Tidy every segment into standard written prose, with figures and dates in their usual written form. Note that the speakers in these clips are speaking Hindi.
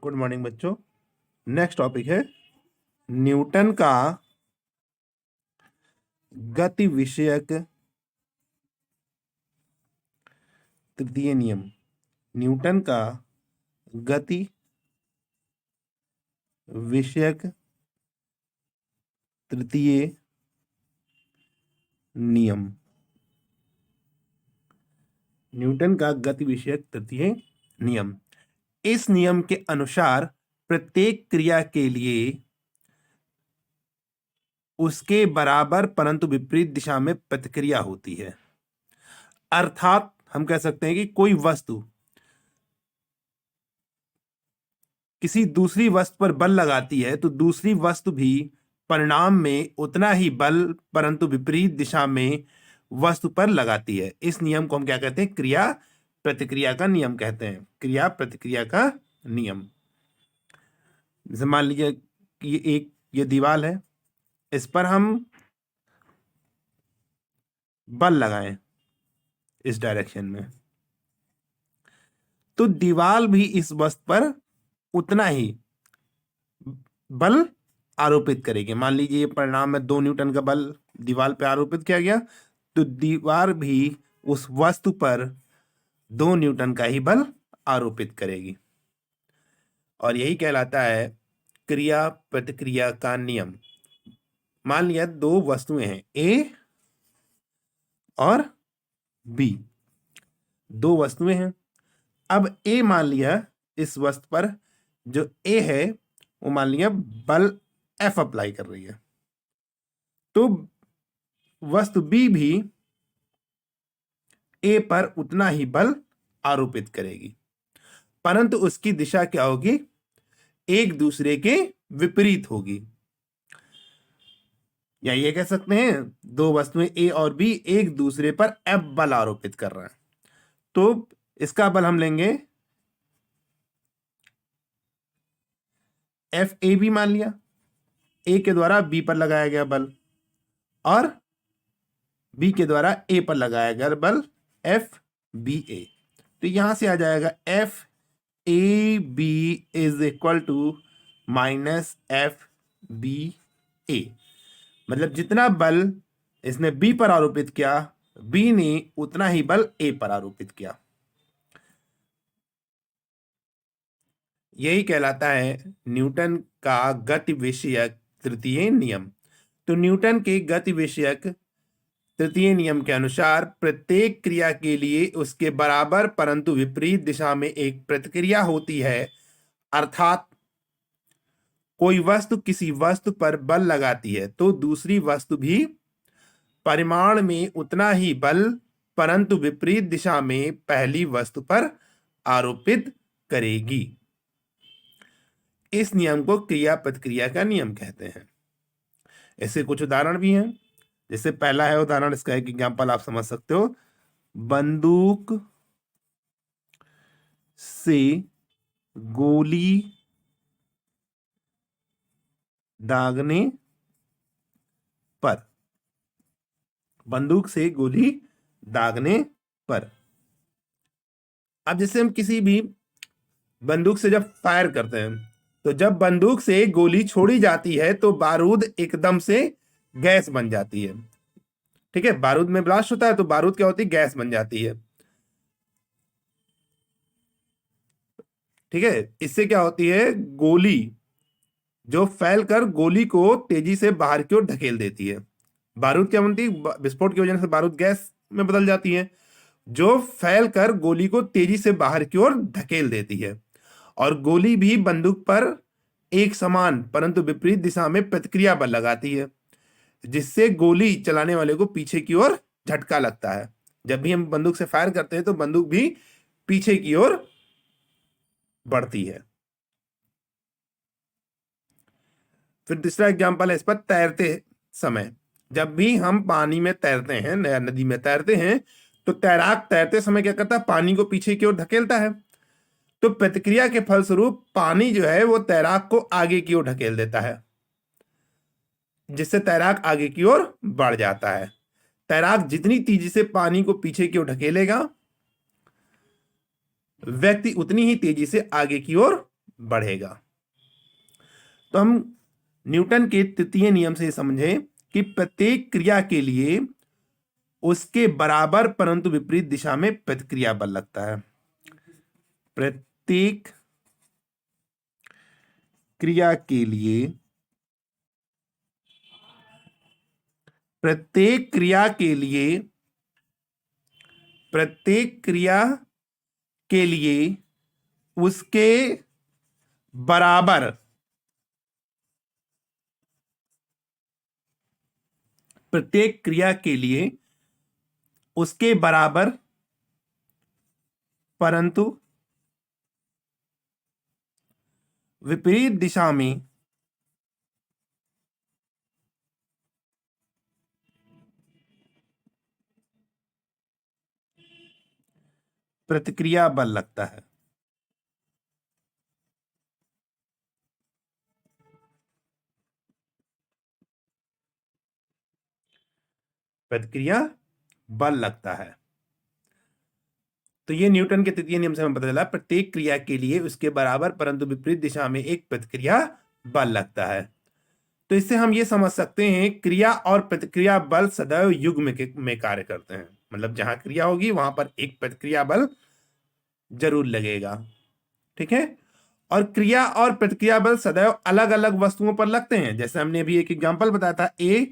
गुड मॉर्निंग बच्चों। नेक्स्ट टॉपिक है न्यूटन का गति विषयक तृतीय नियम। न्यूटन का गति विषयक तृतीय नियम। न्यूटन का गति विषयक तृतीय नियम। इस नियम के अनुसार प्रत्येक क्रिया के लिए उसके बराबर परंतु विपरीत दिशा में प्रतिक्रिया होती है। अर्थात हम कह सकते हैं कि कोई वस्तु किसी दूसरी वस्तु पर बल लगाती है तो दूसरी वस्तु भी परिणाम में उतना ही बल परंतु विपरीत दिशा में वस्तु पर लगाती है। इस नियम को हम क्या कहते हैं? क्रिया प्रतिक्रिया का नियम कहते हैं। क्रिया प्रतिक्रिया का नियम। जैसे मान लीजिए कि ये दीवार है, इस पर हम बल लगाएं इस डायरेक्शन में, तो दीवार भी इस वस्तु पर उतना ही बल आरोपित करेगी। मान लीजिए परिणाम में 2 न्यूटन का बल दीवार पर आरोपित किया गया, तो दीवार भी उस वस्तु पर 2 न्यूटन का ही बल आरोपित करेगी। और यही कहलाता है क्रिया प्रतिक्रिया का नियम। मान लिया 2 वस्तुएं हैं, ए और बी। 2 वस्तुएं हैं। अब ए मान लिया इस वस्तु पर जो ए है वो मान लिया बल एफ अप्लाई कर रही है, तो वस्तु बी भी ए पर उतना ही बल आरोपित करेगी, परंतु उसकी दिशा क्या होगी? एक दूसरे के विपरीत होगी। या ये कह सकते हैं 2 वस्तुएं ए और बी एक दूसरे पर एफ बल आरोपित कर रहे हैं, तो इसका बल हम लेंगे एफ ए बी। मान लिया ए के द्वारा बी पर लगाया गया बल और बी के द्वारा ए पर लगाया गया बल एफ बी ए। तो यहां से आ जाएगा F A B is equal to minus F B A. मतलब जितना बल इसने बी पर आरोपित किया, बी ने उतना ही बल ए पर आरोपित किया। यही कहलाता है न्यूटन का गति विषयक तृतीय नियम। तो न्यूटन के गति विषयक तृतीय नियम के अनुसार प्रत्येक क्रिया के लिए उसके बराबर परंतु विपरीत दिशा में एक प्रतिक्रिया होती है। अर्थात कोई वस्तु किसी वस्तु पर बल लगाती है तो दूसरी वस्तु भी परिमाण में उतना ही बल परंतु विपरीत दिशा में पहली वस्तु पर आरोपित करेगी। इस नियम को क्रिया प्रतिक्रिया का नियम कहते हैं। ऐसे कुछ उदाहरण भी हैं। जैसे पहला है उदाहरण, इसका एक एग्जाम्पल आप समझ सकते हो। बंदूक से गोली दागने पर, बंदूक से गोली दागने पर। अब जैसे हम किसी भी बंदूक से जब फायर करते हैं तो जब बंदूक से गोली छोड़ी जाती है तो बारूद एकदम से गैस बन जाती है। ठीक है, बारूद में ब्लास्ट होता है तो बारूद क्या होती है? गैस बन जाती है। ठीक है, इससे क्या होती है? गोली जो फैलकर गोली को तेजी से बाहर की ओर ढकेल देती है। बारूद क्या बनती है? विस्फोट की वजह से बारूद गैस में बदल जाती है जो फैलकर गोली को तेजी से बाहर की ओर ढकेल देती है। और गोली भी बंदूक पर एक समान परंतु विपरीत दिशा में प्रतिक्रिया बल लगाती है, जिससे गोली चलाने वाले को पीछे की ओर झटका लगता है। जब भी हम बंदूक से फायर करते हैं तो बंदूक भी पीछे की ओर बढ़ती है। फिर दूसरा एग्जांपल है इस पर तैरते समय। जब भी हम पानी में तैरते हैं, नदी में तैरते हैं, तो तैराक तैरते समय क्या करता है? पानी को पीछे की ओर धकेलता है। तो प्रतिक्रिया के फलस्वरूप पानी जो है वो तैराक को आगे की ओर ढकेल देता है, जिससे तैराक आगे की ओर बढ़ जाता है। तैराक जितनी तेजी से पानी को पीछे की ओर ढकेलेगा, व्यक्ति उतनी ही तेजी से आगे की ओर बढ़ेगा। तो हम न्यूटन के तृतीय नियम से समझे कि प्रत्येक क्रिया के लिए उसके बराबर परंतु विपरीत दिशा में प्रतिक्रिया बल लगता है। प्रत्येक क्रिया के लिए प्रत्येक क्रिया के लिए प्रत्येक क्रिया के लिए उसके बराबर प्रत्येक क्रिया के लिए उसके बराबर परंतु विपरीत दिशा में प्रतिक्रिया बल लगता है। प्रतिक्रिया बल लगता है। तो ये न्यूटन के तृतीय नियम से हमें पता चला प्रत्येक क्रिया के लिए उसके बराबर परंतु विपरीत दिशा में एक प्रतिक्रिया बल लगता है। तो इससे हम ये समझ सकते हैं क्रिया और प्रतिक्रिया बल सदैव युग्म में कार्य करते हैं। मतलब जहां क्रिया होगी वहां पर एक प्रतिक्रिया बल जरूर लगेगा। ठीक है। और क्रिया और प्रतिक्रिया बल सदैव अलग अलग वस्तुओं पर लगते हैं। जैसे हमने अभी एक एग्जांपल बताया था, ए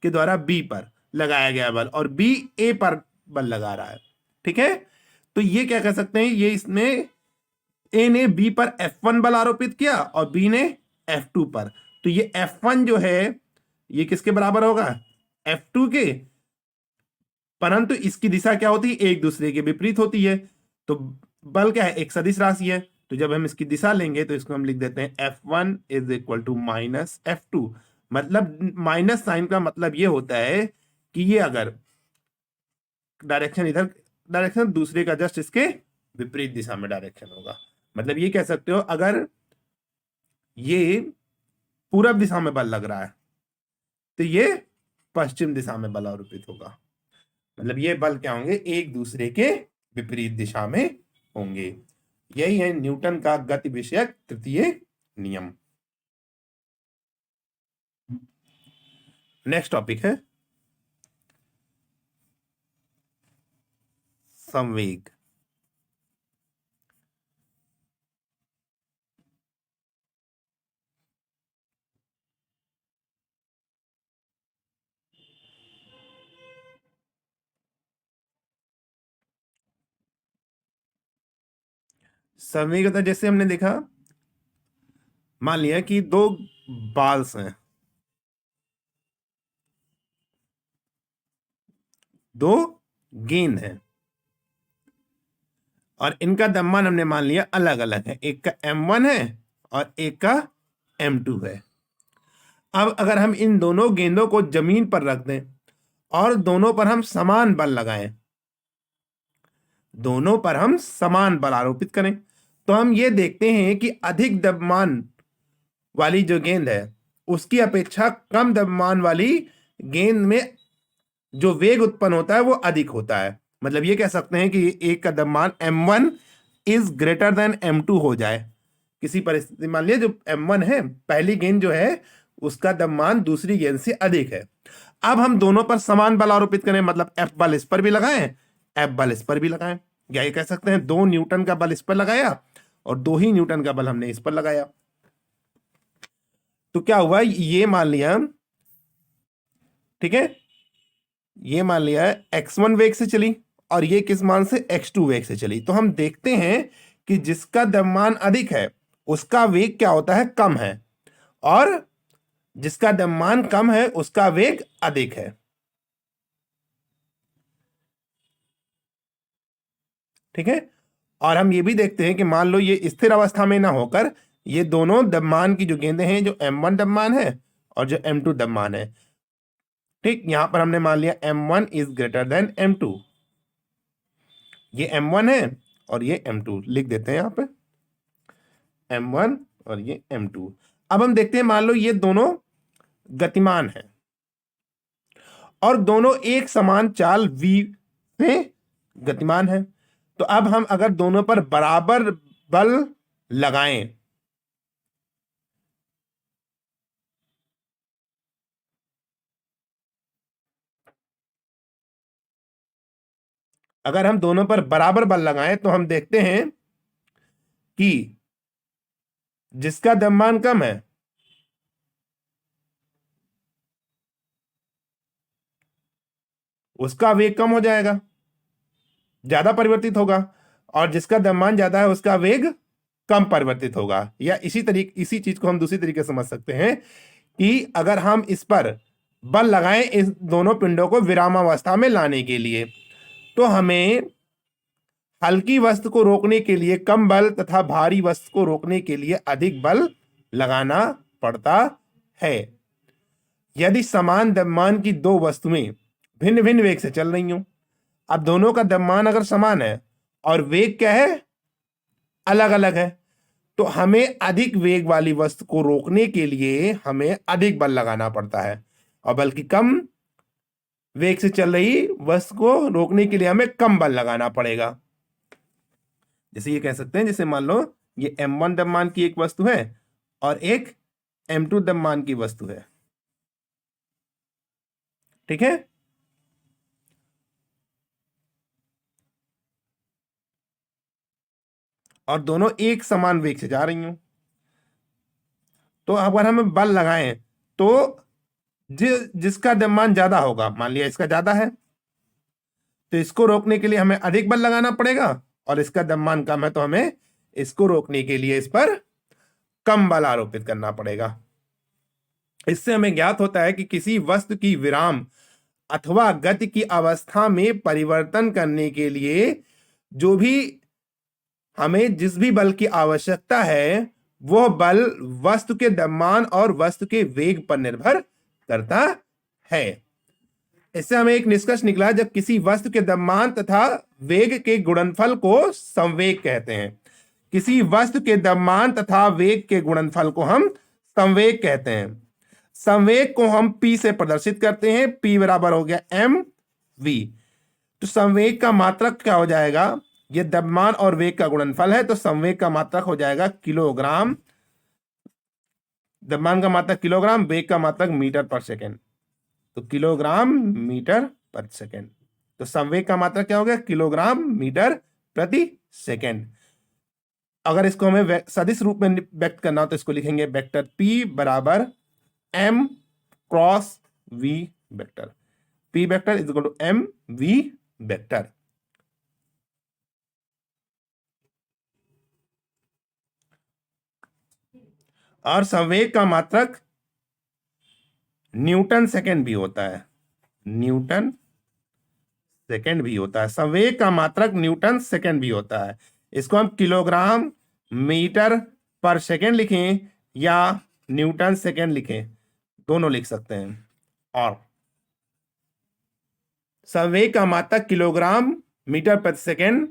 के द्वारा बी पर लगाया गया बल और बी ए पर बल लगा रहा है। ठीक है। तो ये क्या कह सकते हैं, ये इसमें ए ने बी पर F1 बल आरोपित किया और बी ने F2 पर। तो ये F1 जो है ये किसके बराबर होगा, F2 के, परंतु इसकी दिशा क्या होती है, एक दूसरे के विपरीत होती है। तो बल क्या है, एक सदिश राशि है। तो जब हम इसकी दिशा लेंगे तो इसको हम लिख देते हैं F1 is equal to minus F2। मतलब माइनस साइन का मतलब ये होता है कि ये अगर डायरेक्शन दूसरे का जस्ट इसके विपरीत दिशा में डायरेक्शन होगा। मतलब ये कह सकते हो अगर ये पूरब दिशा में बल लग रहा है तो ये पश्चिम दिशा में बल आरोपित होगा। मतलब ये बल क्या होंगे, एक दूसरे के विपरीत दिशा में होंगे। यही है न्यूटन का गति विषयक तृतीय नियम। नेक्स्ट टॉपिक है संवेग। संवेग होता है, जैसे हमने देखा, मान लिया कि दो बाल्स हैं, दो गेंद हैं और इनका द्रव्यमान हमने मान लिया अलग अलग है। एक का m1 है और एक का m2 है। अब अगर हम इन दोनों गेंदों को जमीन पर रख दें और दोनों पर हम समान बल लगाएं, दोनों पर हम समान बल आरोपित करें, तो हम ये देखते हैं कि अधिक द्रव्यमान वाली जो गेंद है उसकी अपेक्षा कम द्रव्यमान वाली गेंद में जो वेग उत्पन्न होता है वो अधिक होता है। मतलब ये कह सकते हैं कि एक का द्रव्यमान m1 is greater than m2 हो जाए। किसी परिस्थिति मान लिया जो m1 है, पहली गेंद जो है उसका द्रव्यमान दूसरी गेंद से अधिक है। अब हम दोनों पर समान बल आरोपित करें, मतलब F बल इस पर भी लगाएं, F बल इस पर भी लगाएं। या ये कह सकते हैं 2 न्यूटन का बल इस पर लगाया और 2 ही न्यूटन का बल हमने इस पर लगाया। तो क्या हुआ, ये मान लिया, ठीक है, ये मान लिया x1 वेग से चली और ये किस मान से, x2 वेग से चली। तो हम देखते हैं कि जिसका द्रव्यमान अधिक है उसका वेग क्या होता है, कम है, और जिसका द्रव्यमान कम है उसका वेग अधिक है। ठीक है। और हम ये भी देखते हैं कि मान लो ये स्थिर अवस्था में ना होकर ये दोनों द्रव्यमान की जो गेंदें हैं, जो m1 द्रव्यमान है और जो m2 द्रव्यमान है, ठीक, यहां पर हमने मान लिया m1 is greater than m2। ये m1 है और ये m2 लिख देते हैं यहां पे, m1 और ये m2। अब हम देखते हैं, मान लो ये दोनों गतिमान है और दोनों एक समान चाल v से गतिमान है। तो अब हम अगर दोनों पर बराबर बल लगाएं अगर हम दोनों पर बराबर बल लगाएं तो हम देखते हैं कि जिसका द्रव्यमान कम है उसका वेग कम हो जाएगा, ज्यादा परिवर्तित होगा, और जिसका द्रव्यमान ज्यादा है उसका वेग कम परिवर्तित होगा। या इसी चीज को हम दूसरी तरीके से समझ सकते हैं कि अगर हम इस पर बल लगाएं इस दोनों पिंडों को विरामावस्था में लाने के लिए, तो हमें हल्की वस्तु को रोकने के लिए कम बल तथा भारी वस्तु को रोकने के लिए अधिक बल लगाना पड़ता है। यदि समान द्रव्यमान की दो वस्तुएं भिन्न भिन्न वेग से चल रही हों, अब दोनों का द्रव्यमान अगर समान है और वेग क्या है, अलग अलग है, तो हमें अधिक वेग वाली वस्तु को रोकने के लिए हमें अधिक बल लगाना पड़ता है, और बल्कि कम वेग से चल रही वस्तु को रोकने के लिए हमें कम बल लगाना पड़ेगा। जैसे ये कह सकते हैं, जैसे मान लो ये m1 द्रव्यमान की एक वस्तु है और एक m2 द्रव्यमान की वस्तु है, ठीक है। और दोनों एक समान वेग से जा रही हूं, तो अगर हमें बल लगाएं तो जिसका द्रव्यमान ज्यादा होगा, मान लिया इसका ज्यादा है, तो इसको रोकने के लिए हमें अधिक बल लगाना पड़ेगा, और इसका द्रव्यमान कम है तो हमें इसको रोकने के लिए इस पर कम बल आरोपित करना पड़ेगा। इससे हमें ज्ञात होता है कि किसी वस्तु की विराम अथवा गति की अवस्था में परिवर्तन करने के लिए जो भी हमें जिस भी बल की आवश्यकता है वह बल वस्तु के द्रव्यमान और वस्तु के वेग पर निर्भर करता है। इससे हमें एक निष्कर्ष निकला, जब किसी वस्तु के द्रव्यमान तथा वेग के गुणनफल को संवेग कहते हैं। किसी वस्तु के द्रव्यमान तथा वेग के गुणनफल को हम संवेग कहते हैं। संवेग को हम P से प्रदर्शित करते हैं, P बराबर हो गया mv। तो संवेग का मात्रक क्या हो जाएगा, ये द्रव्यमान और वेग का गुणनफल है, तो संवेग का मात्रक हो जाएगा किलोग्राम, द्रव्यमान का मात्रक किलोग्राम, वेग का मात्रक मीटर पर सेकेंड, तो किलोग्राम मीटर पर सेकेंड। तो संवेग का मात्रक क्या हो गया, किलोग्राम मीटर प्रति सेकेंड। अगर इसको हमें सदिश रूप में व्यक्त करना हो तो इसको लिखेंगे वेक्टर P बराबर m cross v vector, P vector is equal to m v vector. और संवेग का मात्रक न्यूटन सेकेंड भी होता है, न्यूटन सेकेंड भी होता है। संवेग का मात्रक न्यूटन सेकेंड भी होता है। इसको हम किलोग्राम मीटर पर सेकेंड लिखें या न्यूटन सेकेंड लिखें, दोनों लिख सकते हैं। और संवेग का मात्रक किलोग्राम मीटर प्रति सेकेंड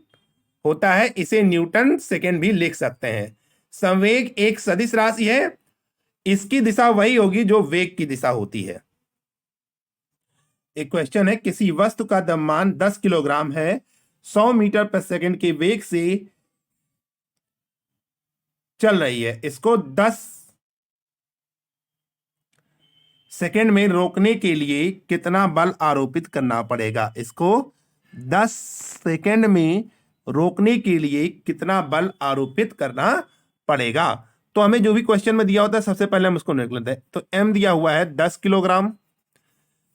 होता है, इसे न्यूटन सेकेंड भी लिख सकते हैं। संवेग एक सदिश राशि है, इसकी दिशा वही होगी जो वेग की दिशा होती है। एक क्वेश्चन है, किसी वस्तु का द्रव्यमान 10 किलोग्राम है, 100 मीटर प्रति सेकेंड के वेग से चल रही है, इसको 10 सेकेंड में रोकने के लिए कितना बल आरोपित करना पड़ेगा। इसको 10 सेकेंड में रोकने के लिए कितना बल आरोपित करना पड़ेगा। तो हमें जो भी क्वेश्चन में दिया होता है सबसे पहले हम उसको निकाल लेते हैं। तो m दिया हुआ है 10 किलोग्राम,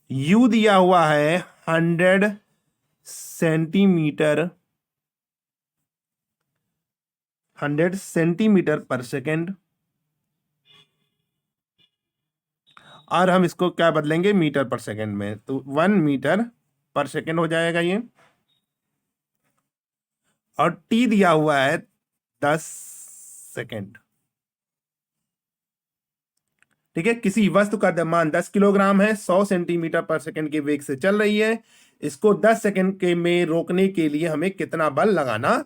u दिया हुआ है 100 सेंटीमीटर, 100 सेंटीमीटर पर सेकेंड, और हम इसको क्या बदलेंगे मीटर पर सेकेंड में, तो 1 मीटर पर सेकेंड हो जाएगा ये। और t दिया हुआ है 10 सेकेंड, ठीक है। किसी वस्तु का द्रव्यमान 10 किलोग्राम है, 100 सेंटीमीटर पर सेकेंड के वेग से चल रही है, इसको 10 सेकेंड के में रोकने के लिए हमें कितना बल लगाना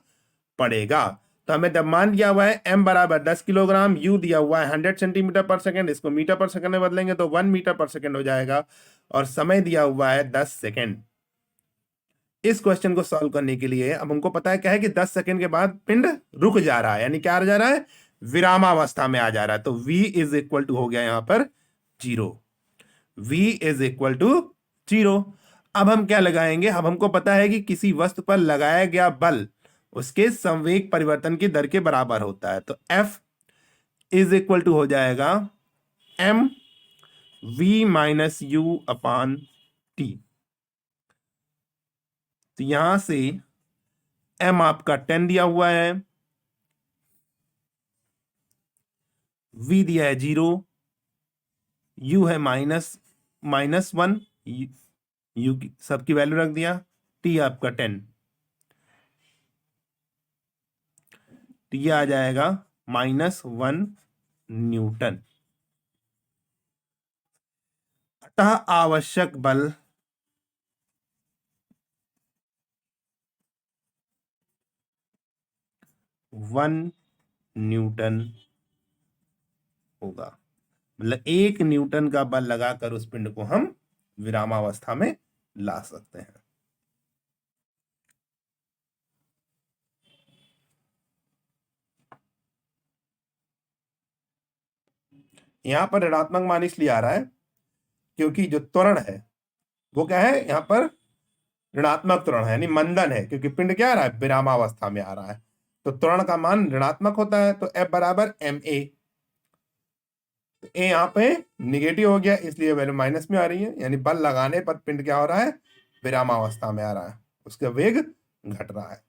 पड़ेगा। तो हमें द्रव्यमान दिया हुआ है m बराबर 10 किलोग्राम, u दिया हुआ है 100 सेंटीमीटर पर सेकेंड, इसको मीटर पर सेकेंड में बदलेंगे तो 1 मीटर पर सेकेंड हो जाएगा, और समय दिया हुआ है 10 सेकेंड। इस क्वेश्चन को सॉल्व करने के लिए अब हमको पता है क्या है कि 10 सेकेंड के बाद पिंड रुक जा रहा है, यानी क्या आ जा रहा है, विरामावस्था में आ जा रहा है। तो v इज इक्वल टू हो गया यहां पर 0, v इज इक्वल टू 0। अब हम क्या लगाएंगे, अब हमको पता है कि किसी वस्तु पर लगाया गया बल उसके संवेग परिवर्तन की दर के बराबर होता है। तो F इज इक्वल टू हो जाएगा m v minus you upon T. तो यहां से m आपका 10 दिया हुआ है, v दिया है 0, u है -1, u की सबकी वैल्यू रख दिया, t आपका 10, तो ये आ जाएगा -1 न्यूटन। अतः आवश्यक बल वन न्यूटन होगा। मतलब 1 न्यूटन का बल लगाकर उस पिंड को हम विरामावस्था में ला सकते हैं। यहां पर ऋणात्मक मान इसलिए आ रहा है क्योंकि जो त्वरण है वो क्या है, यहां पर ऋणात्मक त्वरण है, यानी मंदन है, क्योंकि पिंड क्या आ रहा है, विरामावस्था में आ रहा है, तो त्वरण का मान ऋणात्मक होता है। तो F बराबर ma, ए यहाँ पे निगेटिव हो गया इसलिए वैल्यू माइनस में आ रही है, यानी बल लगाने पर पिंड क्या हो रहा है, विरामावस्था में आ रहा है, उसका वेग घट रहा है।